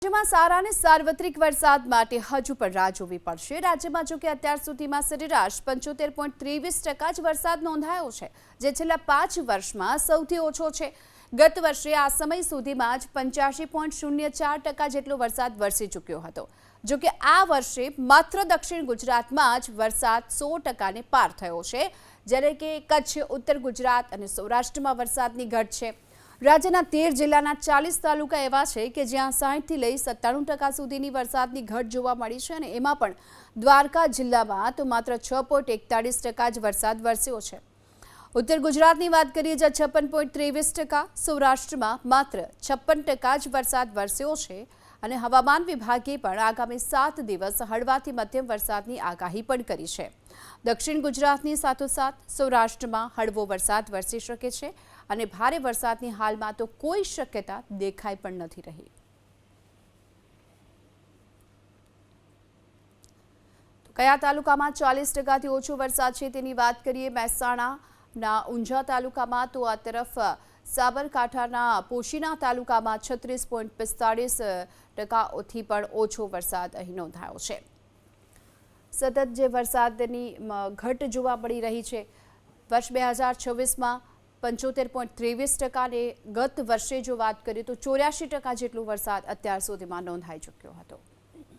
રાજ્યમાં સારા અને સાર્વત્રિક વરસાદ માટે હજુ પણ રાહ જોવી પડશે। રાજ્યમાં જો કે અત્યાર સુધીમાં સરેરાશ 75.23% જ વરસાદ નોંધાયો છે, જે છેલ્લા 5 વર્ષમાં સૌથી ઓછો છે। ગત વર્ષે આ સમય સુધીમાં જ 85.04% જેટલો વરસાદ વરસી ચૂક્યો હતો। જો કે આ વર્ષે માત્ર દક્ષિણ ગુજરાતમાં જ વરસાદ 100%ને પાર થયો છે, જ્યારે કે કચ્છ, ઉત્તર ગુજરાત અને સૌરાષ્ટ્રમાં વરસાદની ઘટ છે। રાજ્યના 13 જિલ્લાના 40 તાલુકા એવા છે કે જ્યાં 60 થી લઈ 97% સુધીની વરસાદની ઘટ જોવા મળી છે અને એમાં પણ દ્વારકા જિલ્લામાં તો માત્ર 6.41% જ વરસાદ વરસ્યો છે। ઉત્તર ગુજરાતની વાત કરીએ જ્યાં 56.23%, સૌરાષ્ટ્રમાં માત્ર 56% જ વરસાદ વરસ્યો છે અને હવામાન વિભાગે પણ આગામી 7 દિવસ હળવાથી મધ્યમ વરસાદની આગાહી પણ કરી છે। દક્ષિણ ગુજરાતની સાથોસાથ સૌરાષ્ટ્રમાં હળવો વરસાદ વરસી શકે છે અને ભારે વરસાદની હાલમાં તો કોઈ શક્યતા દેખાઈ પણ નથી રહી। કયા તાલુકામાં 40%થી ઓછો વરસાદ છે તેની વાત કરીએ। મહેસાણાના ઊંઝા તાલુકામાં તો આ તરફ સાબરકાંઠાના પોશીના તાલુકામાં 36.45%થી પણ ઓછો વરસાદ અહીં નોંધાયો છે। સતત જે વરસાદની ઘટ જોવા મળી રહી છે, વર્ષ 2026માં 75.23% અને ગત વર્ષે જો વાત કરીએ તો 84% જેટલો વરસાદ અત્યાર સુધીમાં નોંધાઈ ચૂક્યો હતો।